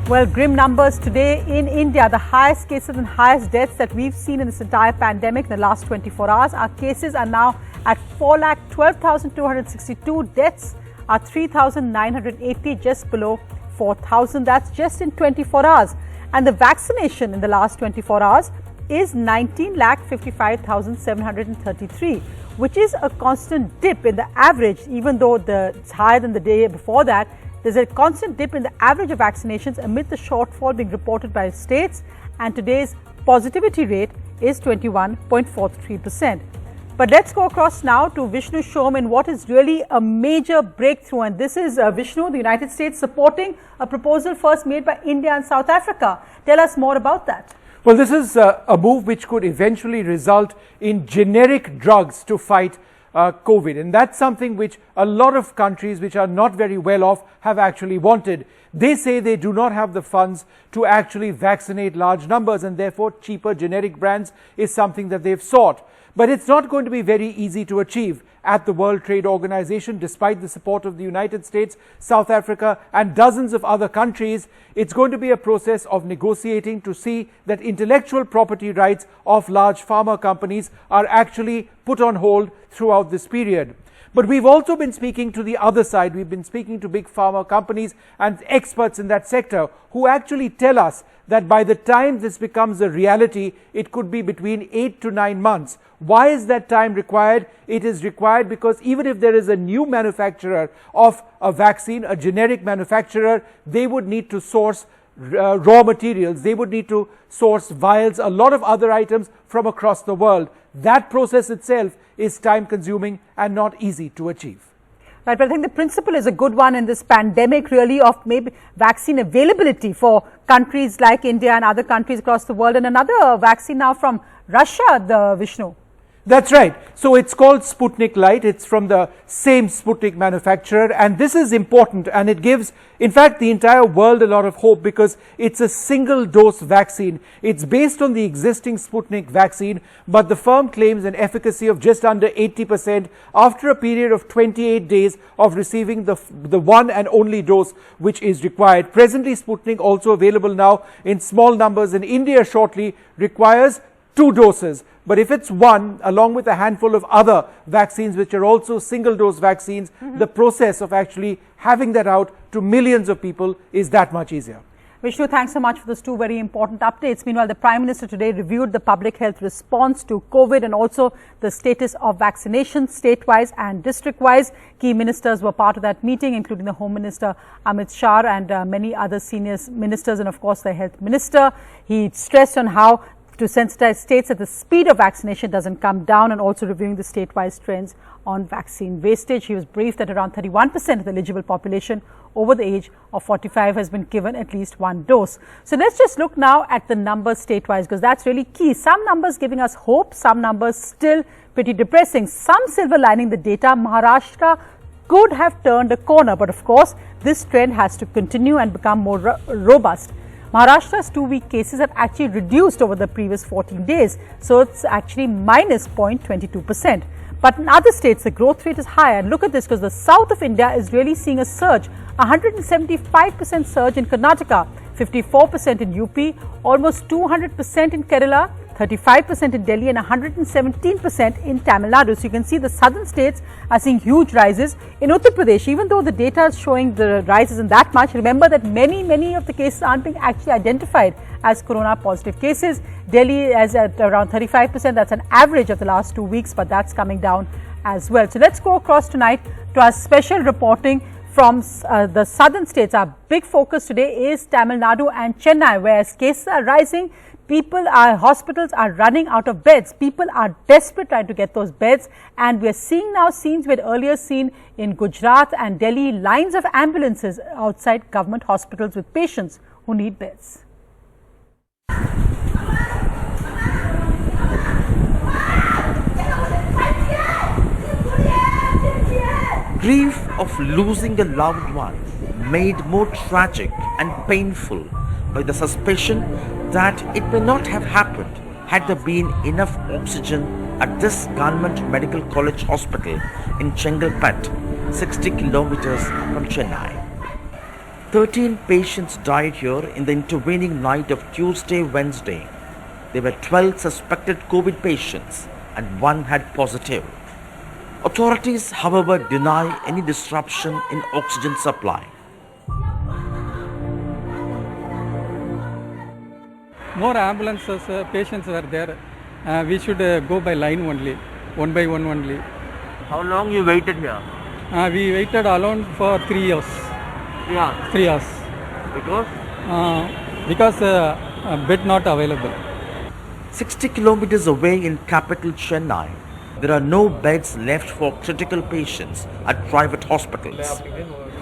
Well, grim numbers today in India. The highest cases and highest deaths that we've seen in this entire pandemic in the last 24 hours. Our cases are now at 4,12,262. Deaths are 3,980, just below 4,000. That's just in 24 hours. And the vaccination in the last 24 hours is 19,55,733, which is a constant dip in the average, even though it's higher than the day before that. There's a constant dip in the average of vaccinations amid the shortfall being reported by states, and today's positivity rate is 21.43%. But let's go across now to Vishnu Shom in what is really a major breakthrough, and this is Vishnu, the United States supporting a proposal first made by India and South Africa. Tell us more about that. Well, this is a move which could eventually result in generic drugs to fight COVID, and that's something which a lot of countries which are not very well off have actually wanted. They say they do not have the funds to actually vaccinate large numbers, and therefore cheaper generic brands is something that they've sought. But it's not going to be very easy to achieve at the World Trade Organization, despite the support of the United States, South Africa, and dozens of other countries. It's going to be a process of negotiating to see that intellectual property rights of large pharma companies are actually put on hold throughout this period. But we've also been speaking to the other side. We've been speaking to big pharma companies and experts in that sector who actually tell us that by the time this becomes a reality, it could be between 8 to 9 months. Why is that time required? It is required because even if there is a new manufacturer of a vaccine, a generic manufacturer, they would need to source raw materials, they would need to source vials, a lot of other items from across the world. That process itself is time consuming and not easy to achieve. Right, but I think the principle is a good one in this pandemic, really, of maybe vaccine availability for countries like India and other countries across the world. And another vaccine now from Russia, the Vishnu. That's right. So it's called Sputnik Light. It's from the same Sputnik manufacturer, and this is important, and it gives, in fact, the entire world a lot of hope because it's a single dose vaccine. It's based on the existing Sputnik vaccine, but the firm claims an efficacy of just under 80% after a period of 28 days of receiving the one and only dose which is required. Presently, Sputnik, also available now in small numbers in India shortly, requires 2 doses. But if it's one, along with a handful of other vaccines which are also single-dose vaccines, the process of actually having that out to millions of people is that much easier. Vishnu, thanks so much for those 2 very important updates. Meanwhile, the Prime Minister today reviewed the public health response to COVID and also the status of vaccination state-wise and district-wise. Key ministers were part of that meeting, including the Home Minister Amit Shah and many other senior ministers and, of course, the Health Minister. He stressed on how to sensitize states that the speed of vaccination doesn't come down, and also reviewing the state-wise trends on vaccine wastage. He was briefed that around 31% of the eligible population over the age of 45 has been given at least 1 dose. So let's just look now at the numbers state-wise, because that's really key. Some numbers giving us hope, some numbers still pretty depressing. Some silver lining the data. Maharashtra could have turned a corner, but of course this trend has to continue and become more robust. Maharashtra's 2-week cases have actually reduced over the previous 14 days, so it's actually minus 0.22%. But in other states, the growth rate is higher. And look at this, because the south of India is really seeing a surge, 175% surge in Karnataka, 54% in UP, almost 200% in Kerala, 35% in Delhi, and 117% in Tamil Nadu. So you can see the southern states are seeing huge rises. In Uttar Pradesh, even though the data is showing the rise isn't that much, remember that many of the cases aren't being actually identified as corona positive cases. Delhi is at around 35%. That's an average of the last 2 weeks, but that's coming down as well. So let's go across tonight to our special reporting from the southern states. Our big focus today is Tamil Nadu and Chennai, where as cases are rising, hospitals are running out of beds. People are desperate trying to get those beds, and we are seeing now scenes we had earlier seen in Gujarat and Delhi, lines of ambulances outside government hospitals with patients who need beds. Grief of losing a loved one made more tragic and painful by the suspicion that it may not have happened had there been enough oxygen at this government medical college hospital in Chengalpet, 60 kilometers from Chennai. 13 patients died here in the intervening night of Tuesday-Wednesday. There were 12 suspected COVID patients and 1 had positive. Authorities, however, deny any disruption in oxygen supply. More ambulances, patients were there. We should go by line only, one by one only. How long you waited here? We waited alone for 3 years. 3 years. Because bed not available. 60 kilometers away in capital Chennai, there are no beds left for critical patients at private hospitals.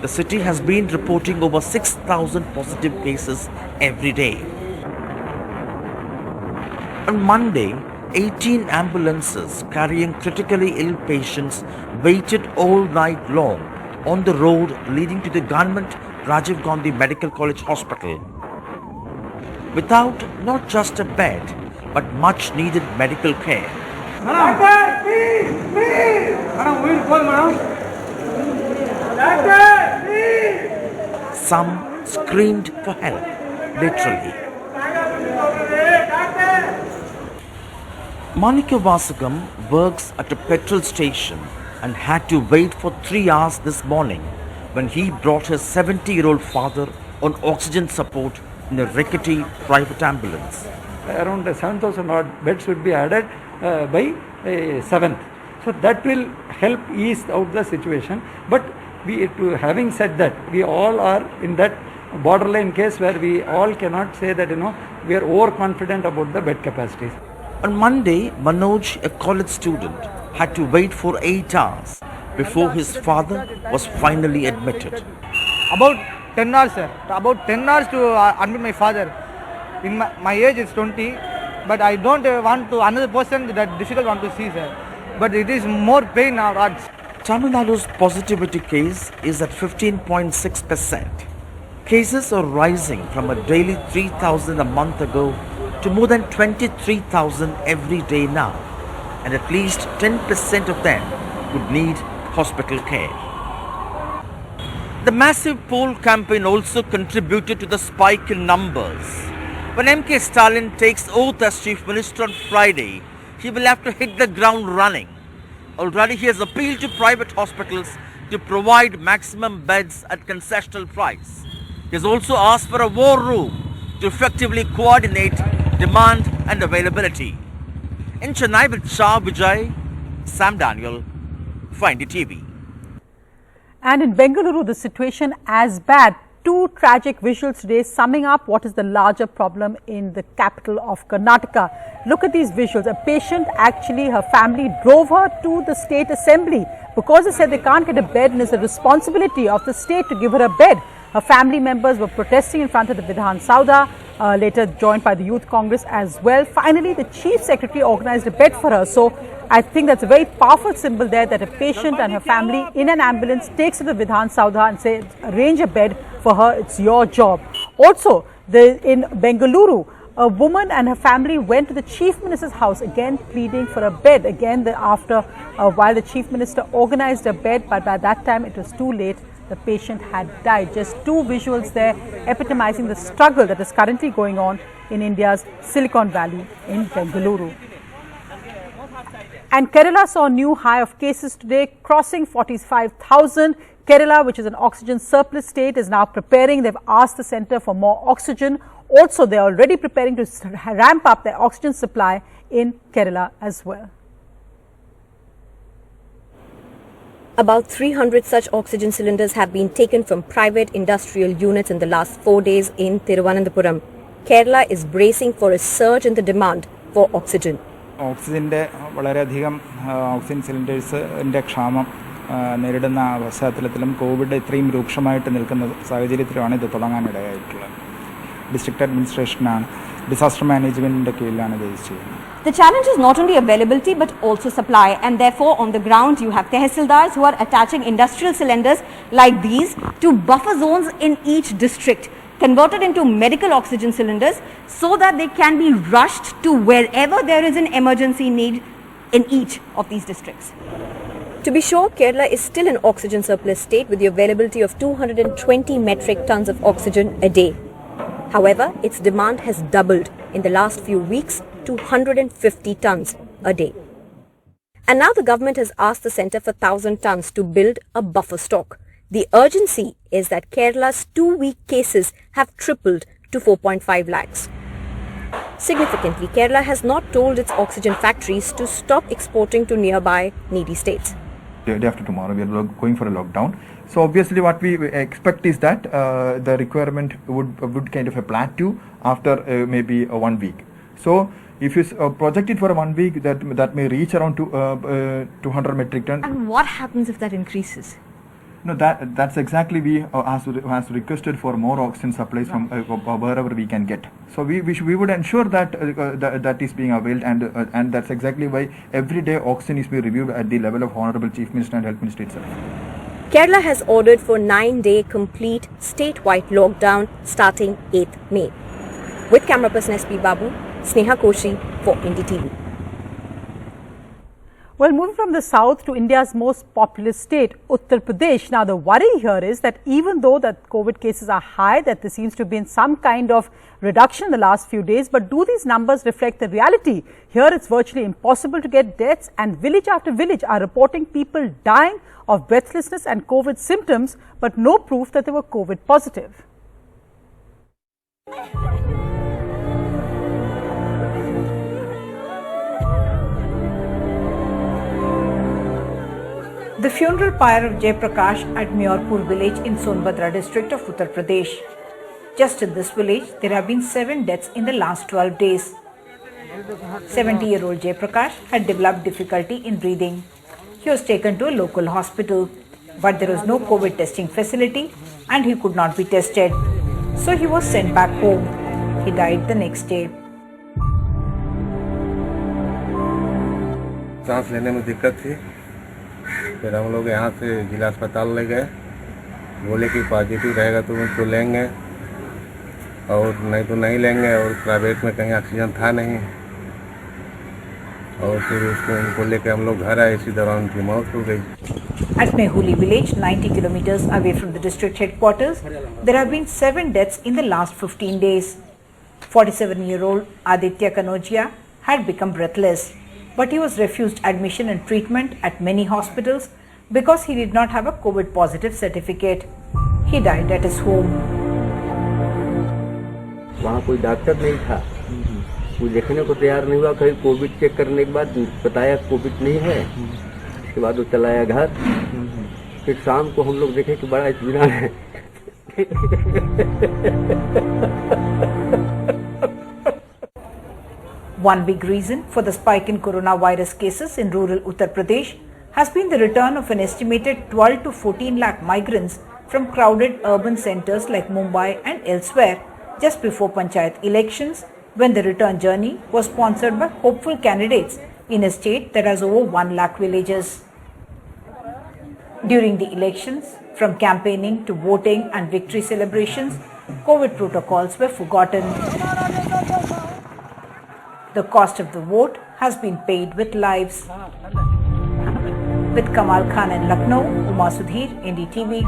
The city has been reporting over 6,000 positive cases every day. On Monday, 18 ambulances carrying critically ill patients waited all night long on the road leading to the government Rajiv Gandhi Medical College Hospital. Without not just a bed, but much needed medical care. Some screamed for help, literally. Manika Vasagam works at a petrol station and had to wait for 3 hours this morning when he brought his 70-year-old father on oxygen support in a rickety private ambulance. Around 7,000 odd beds would be added by 7th. So that will help ease out the situation. But having said that, we all are in that borderline case where we all cannot say that we are overconfident about the bed capacities. On Monday, Manoj, a college student, had to wait for 8 hours before his father was finally admitted. About 10 hours, sir. About 10 hours to admit my father. In my age is 20, but I don't want to another person that difficult want to see, sir. But it is more pain now. Tamil Nadu's positivity case is at 15.6%. Cases are rising from a daily 3,000 a month ago to more than 23,000 every day now, and at least 10% of them would need hospital care. The massive poll campaign also contributed to the spike in numbers. When MK Stalin takes oath as Chief Minister on Friday, he will have to hit the ground running. Already he has appealed to private hospitals to provide maximum beds at concessional price. He has also asked for a war room to effectively coordinate demand and availability. In Chennai with Shah Vijay, Sam Daniel, for NDTV. And in Bengaluru, the situation as bad. 2 tragic visuals today summing up what is the larger problem in the capital of Karnataka. Look at these visuals. A patient, actually her family drove her to the state assembly because they said they can't get a bed and it's the responsibility of the state to give her a bed. Her family members were protesting in front of the Vidhan Sauda, later joined by the Youth Congress as well. Finally, the Chief Secretary organized a bed for her. So I think that's a very powerful symbol there that a patient and her family in an ambulance takes to the Vidhan Sauda and says, arrange a bed for her, it's your job. Also, in Bengaluru, a woman and her family went to the Chief Minister's house, again pleading for a bed. Again, while the Chief Minister organized a bed, but by that time it was too late. The patient had died. Just 2 visuals there epitomizing the struggle that is currently going on in India's Silicon Valley in Bengaluru. And Kerala saw a new high of cases today, crossing 45,000. Kerala, which is an oxygen surplus state, is now preparing. They've asked the centre for more oxygen. Also, they're already preparing to ramp up their oxygen supply in Kerala as well. About 300 such oxygen cylinders have been taken from private industrial units in the last 4 days in Thiruvananthapuram. Kerala is bracing for a surge in the demand for oxygen. Oxygen cylinders in ക്ഷാമം നേരിടുന്ന പശ്ചാത്തലത്തിലും Covid ഇത്രയും രൂക്ഷമായിട്ട് നിൽക്കുന്ന സാഹചര്യത്തിലാണ് ഇത് തുടങ്ങാനിടയായിട്ടുള്ളത്. District അഡ്മിനിസ്ട്രേഷനാണ് disaster മാനേജ്മെന്റിന്റെ കീഴിലാണ് ഇത് ചെയ്യുന്നത്. The challenge is not only availability but also supply, and therefore on the ground you have tehsildars who are attaching industrial cylinders like these to buffer zones in each district, converted into medical oxygen cylinders so that they can be rushed to wherever there is an emergency need in each of these districts. To be sure, Kerala is still an oxygen surplus state with the availability of 220 metric tons of oxygen a day. However, its demand has doubled in the last few weeks to 150 tons a day. And now the government has asked the centre for 1,000 tons to build a buffer stock. The urgency is that Kerala's 2-week cases have tripled to 4.5 lakhs. Significantly, Kerala has not told its oxygen factories to stop exporting to nearby needy states. The day after tomorrow, we are going for a lockdown. So obviously, what we expect is that the requirement would kind of a plateau after maybe 1 week. So if you project it for 1 week, that may reach around 200 metric ton. And what happens if that increases? No, that's exactly we has requested for more oxygen supplies from wherever we can get. So we would ensure that that is being availed, and that's exactly why every day oxygen is being reviewed at the level of Honorable Chief Minister and Health Minister itself. Kerala has ordered for 9-day complete statewide lockdown starting 8th May. With camera person SP Babu, Sneha Koshi for NDTV. Well, moving from the south to India's most populous state, Uttar Pradesh. Now, the worry here is that even though that COVID cases are high, that there seems to have been some kind of reduction in the last few days. But do these numbers reflect the reality? Here, it's virtually impossible to get deaths, and village after village are reporting people dying of breathlessness and COVID symptoms, but no proof that they were COVID positive. The funeral pyre of Jai Prakash at Mayorpur village in Sonbhadra district of Uttar Pradesh. Just in this village, there have been 7 deaths in the last 12 days. 70-year-old Jai Prakash had developed difficulty in breathing. He was taken to a local hospital, but there was no COVID testing facility and he could not be tested. So he was sent back home. He died the next day. सांस लेने में दिक्कत थी, फिर हम लोग यहाँ से जिला अस्पताल ले गए, बोले कि पॉजिटिव रहेगा तो उनको लेंगे और नहीं तो नहीं लेंगे, और प्राइवेट में कहीं ऑक्सीजन था नहीं, और फिर उसको उनको लेकर हम लोग घर आए, इसी दौरान उनकी मौत हो गई. At Mehuli village, 90 kilometers away from the district headquarters, there have been 7 deaths in the last 15 days. 47-year-old Aditya Kanojia had become breathless, but he was refused admission and treatment at many hospitals because he did not have a COVID positive certificate. He died at his home. वहाँ कोई doctor नहीं था, वो देखने को तैयार नहीं हुआ, कहीं कोविड चेक करने के बाद बताया कोविड नहीं है, इसके बाद वो चलाया घर. फिर शाम को हम लोग देखे कि बड़ा इत्मीनान है. One big reason for the spike in coronavirus cases in rural Uttar Pradesh has been the return of an estimated 12 to 14 lakh migrants from crowded urban centers like Mumbai and elsewhere just before Panchayat elections, when the return journey was sponsored by hopeful candidates in a state that has over 1 lakh villages. During the elections, from campaigning to voting and victory celebrations, COVID protocols were forgotten. The cost of the vote has been paid with lives. With Kamal Khan in Lucknow, Uma Sudhir, NDTV.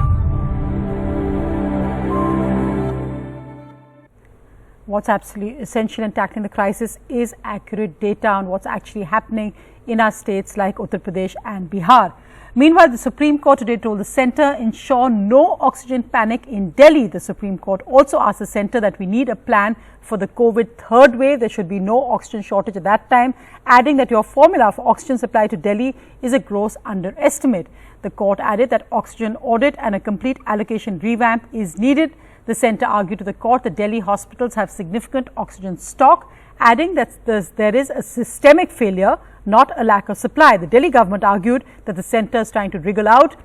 What's absolutely essential in tackling the crisis is accurate data on what's actually happening in our states like Uttar Pradesh and Bihar. Meanwhile, the Supreme Court today told the centre ensure no oxygen panic in Delhi. The Supreme Court also asked the centre that we need a plan for the COVID third wave. There should be no oxygen shortage at that time, adding that your formula for oxygen supply to Delhi is a gross underestimate. The court added that oxygen audit and a complete allocation revamp is needed. The centre argued to the court that Delhi hospitals have significant oxygen stock, adding that there is a systemic failure, not a lack of supply. The Delhi government argued that the centre is trying to wriggle out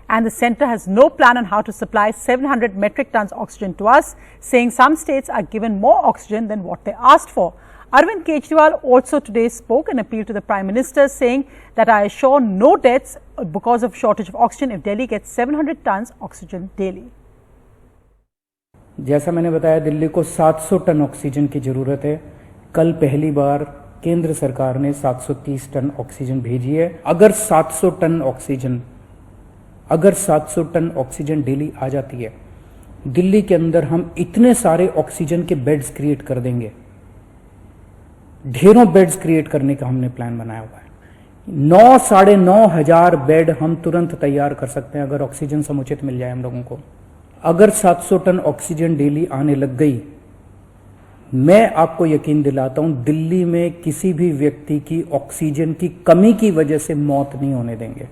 and the centre has no plan on how to supply 700 metric tons oxygen to us, saying some states are given more oxygen than what they asked for. Arvind Kejriwal also today spoke and appealed to the Prime Minister, saying that I assure no deaths because of shortage of oxygen if Delhi gets 700 tons oxygen daily. जैसा मैंने बताया, दिल्ली को 700 ton oxygen की ज़रूरत है. कल पहली बार केंद्र सरकार ने 730 टन ऑक्सीजन भेजी है। अगर 700 टन ऑक्सीजन डेली आ जाती है, दिल्ली के अंदर हम इतने सारे ऑक्सीजन के बेड्स क्रिएट कर देंगे, ढेरों बेड्स क्रिएट करने का हमने प्लान बनाया हुआ है। 9,500 बेड हम तुरंत तैयार कर सकते हैं अगर ऑक्सीजन समुचित मिल जाए हम लोगों को। अगर 700 टन ऑक्सीजन डेली आने लग गई, मैं आपको यकीन दिलाता हूं दिल्ली में किसी भी व्यक्ति की ऑक्सीजन की कमी की वजह से मौत नहीं होने देंगे।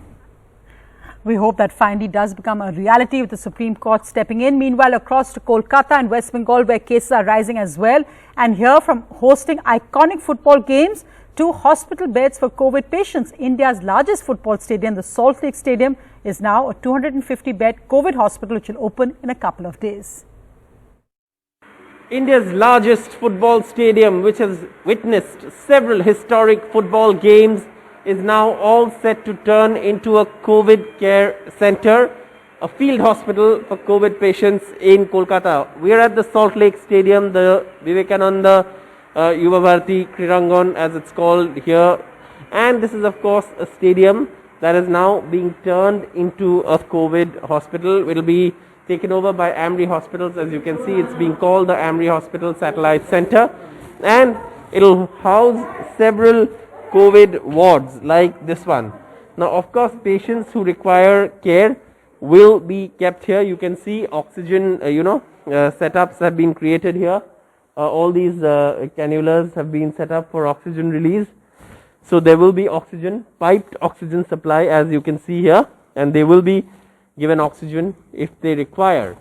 We hope that finally does become a reality with the Supreme Court stepping in. Meanwhile, across to Kolkata and West Bengal, where cases are rising as well. And here, from hosting iconic football games to hospital beds for COVID patients, India's largest football stadium, the Salt Lake Stadium, is now a 250-bed COVID hospital which will open in a couple of days. India's largest football stadium, which has witnessed several historic football games, is now all set to turn into a COVID care center, a field hospital for COVID patients in Kolkata. We are at the Salt Lake Stadium, the Vivekananda Yuva Bharati Krirangan, as it's called here. And this is, of course, a stadium that is now being turned into a COVID hospital. It will be taken over by Amri Hospitals. As you can see, it's being called the Amri Hospital Satellite Center. And it will house several COVID wards like this one. Now, of course, patients who require care will be kept here. You can see oxygen, setups have been created here. All these cannulas have been set up for oxygen release. So there will be oxygen, piped oxygen supply, as you can see here, and they will be given oxygen if they require.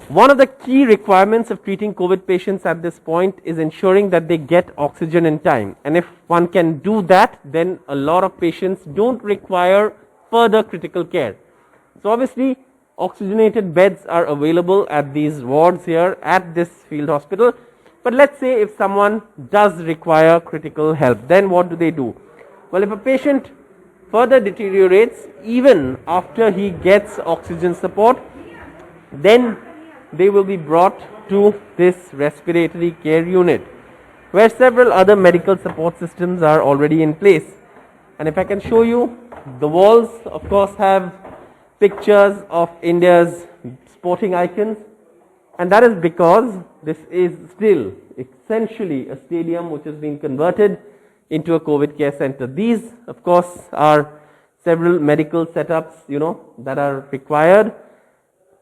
One of the key requirements of treating COVID patients at this point is ensuring that they get oxygen in time. And if one can do that, then a lot of patients don't require further critical care. So obviously, oxygenated beds are available at these wards here at this field hospital. But let's say if someone does require critical help, then what do? Well, if a patient further deteriorates even after he gets oxygen support, then they will be brought to this respiratory care unit, where several other medical support systems are already in place. And if I can show you, the walls of course have pictures of India's sporting icons, and that is because this is still essentially a stadium which has been converted into a COVID care center. These of course are several medical setups, that are required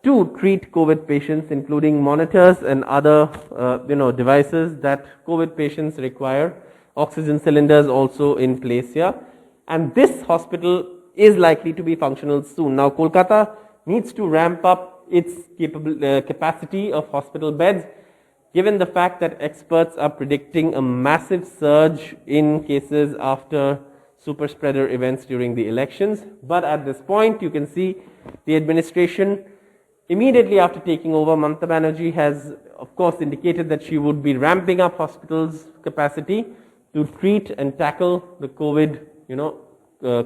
to treat COVID patients, including monitors and other, devices that COVID patients require. Oxygen cylinders also in place here. And this hospital is likely to be functional soon. Now, Kolkata needs to ramp up its capacity of hospital beds, given the fact that experts are predicting a massive surge in cases after super spreader events during the elections. But at this point, you can see the administration, immediately after taking over, Mamata Banerjee has of course indicated that she would be ramping up hospitals' capacity to treat and tackle the COVID,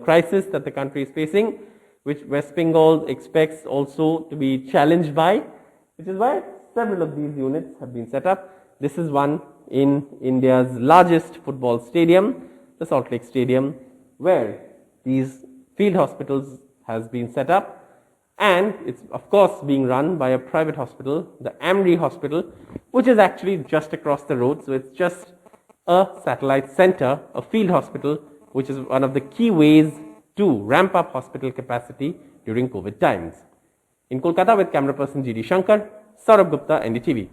crisis that the country is facing, which West Bengal expects also to be challenged by, which is why several of these units have been set up. This is one in India's largest football stadium, the Salt Lake Stadium, where these field hospitals has been set up. And it's of course being run by a private hospital, the Amri Hospital, which is actually just across the road. So it's just a satellite center, a field hospital, which is one of the key ways to ramp up hospital capacity during COVID times. In Kolkata with camera person GD Shankar, Saurabh Gupta, NDTV.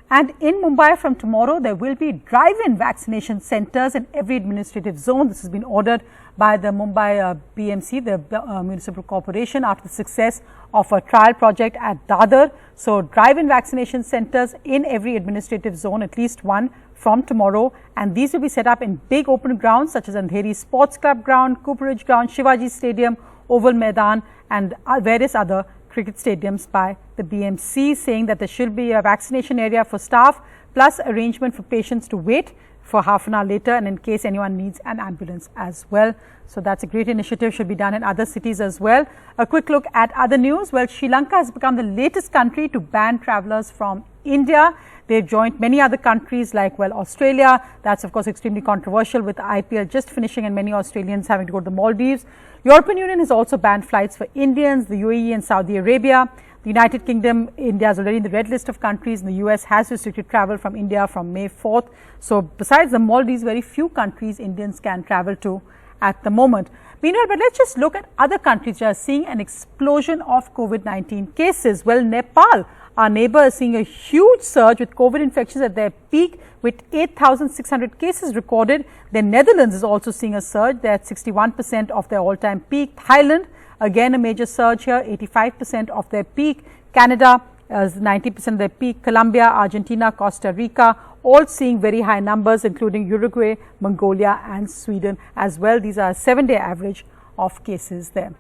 And in Mumbai from tomorrow, there will be drive-in vaccination centers in every administrative zone. This has been ordered by the Mumbai BMC, the Municipal Corporation, after the success of a trial project at Dadar. So, drive-in vaccination centers in every administrative zone, at least one from tomorrow. And these will be set up in big open grounds such as Andheri Sports Club Ground, Cooperage Ground, Shivaji Stadium, Oval Maidan and various other cricket stadiums by the BMC, saying that there should be a vaccination area for staff plus arrangement for patients to wait for half an hour later, and in case anyone needs an ambulance as well. So that's a great initiative, should be done in other cities as well. A quick look at other news. Well, Sri Lanka has become the latest country to ban travellers from India. They've joined many other countries like, well, Australia. That's, of course, extremely controversial with IPL just finishing and many Australians having to go to the Maldives. European Union has also banned flights for Indians, the UAE and Saudi Arabia. The United Kingdom, India is already in the red list of countries, and the US has restricted travel from India from May 4th. So besides the Maldives, very few countries Indians can travel to at the moment. Meanwhile, but let's just look at other countries that are seeing an explosion of COVID-19 cases. Well, Nepal, our neighbor, is seeing a huge surge with COVID infections at their peak with 8,600 cases recorded. Then Netherlands is also seeing a surge. They're at 61% of their all-time peak. Thailand, again a major surge here, 85% of their peak. Canada is 90% of their peak. Colombia, Argentina, Costa Rica, all seeing very high numbers, including Uruguay, Mongolia and Sweden as well. These are a 7-day average of cases there.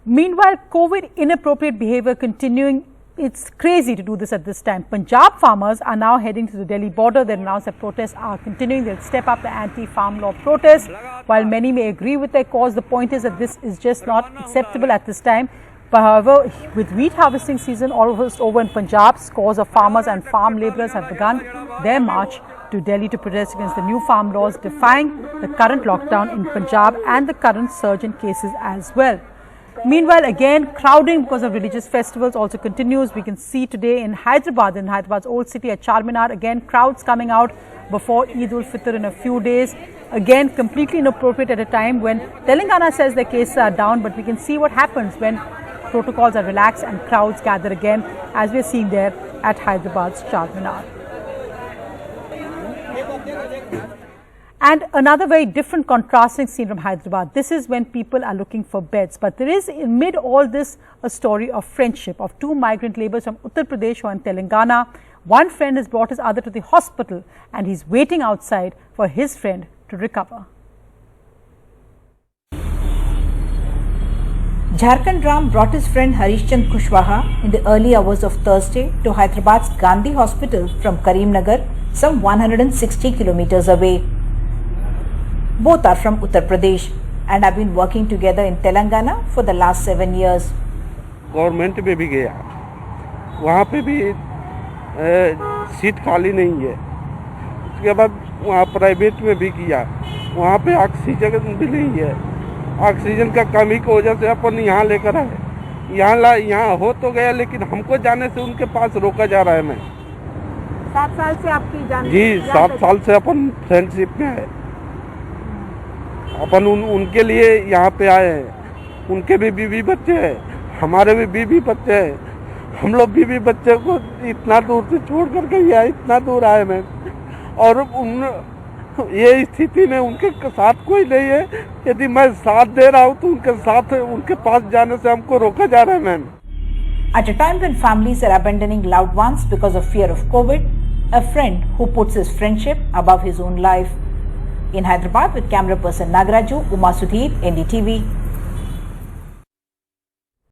Meanwhile, COVID inappropriate behavior continuing. It's crazy to do this at this time. Punjab farmers are now heading to the Delhi border. They announced that protests are continuing. They'll step up the anti-farm law protests. While many may agree with their cause, the point is that this is just not acceptable at this time. But however, with wheat harvesting season almost over in Punjab, scores of farmers and farm labourers have begun their march to Delhi to protest against the new farm laws, defying the current lockdown in Punjab and the current surge in cases as well. Meanwhile, again, crowding because of religious festivals also continues. We can see today in Hyderabad's old city at Charminar, again, crowds coming out before Eid ul-Fitr in a few days. Again, completely inappropriate at a time when Telangana says their cases are down, but we can see what happens when protocols are relaxed and crowds gather again, as we are seeing there at Hyderabad's Charminar. And another very different contrasting scene from Hyderabad. This is when people are looking for beds. But there is, amid all this, a story of friendship of two migrant labourers from Uttar Pradesh who are in Telangana. One friend has brought his other to the hospital and he's waiting outside for his friend to recover. Jharkhand Ram brought his friend Harishchand Kushwaha in the early hours of Thursday to Hyderabad's Gandhi Hospital from Karimnagar, some 160 kilometers away. Both are from Uttar Pradesh and have been working together in Telangana for the last 7 years. Government में भी गया, वहाँ पे भी seat खाली नहीं है. उसके बाद वहाँ प्राइवेट में भी किया, वहाँ पे ऑक्सीजन भी नहीं है. ऑक्सीजन का कमी की वजह से अपन यहाँ लेकर आए. यहाँ हो तो गया, लेकिन हमको जाने से उनके पास रोका जा रहा है. मैं 7 साल से आपकी जान जी 7 साल से अपन फ्रेंडशिप में है. अपन उनके लिए यहाँ पे आए हैं. उनके भी बीवी बच्चे हैं, हमारे भी बीवी बच्चे हैं. हम लोग बीवी बच्चे को इतना दूर से छोड़ करके यहाँ इतना दूर आए मैं. और ये स्थिति में उनके साथ कोई नहीं है. यदि मैं साथ दे रहा हूँ तो उनके साथ उनके पास जाने से हमको रोका जा रहा है. Ma'am, At a time when families are abandoning loved ones because of fear of COVID, a friend who puts his friendship above his own life. In Hyderabad with camera person Nagaraju, Uma Sudhir, NDTV.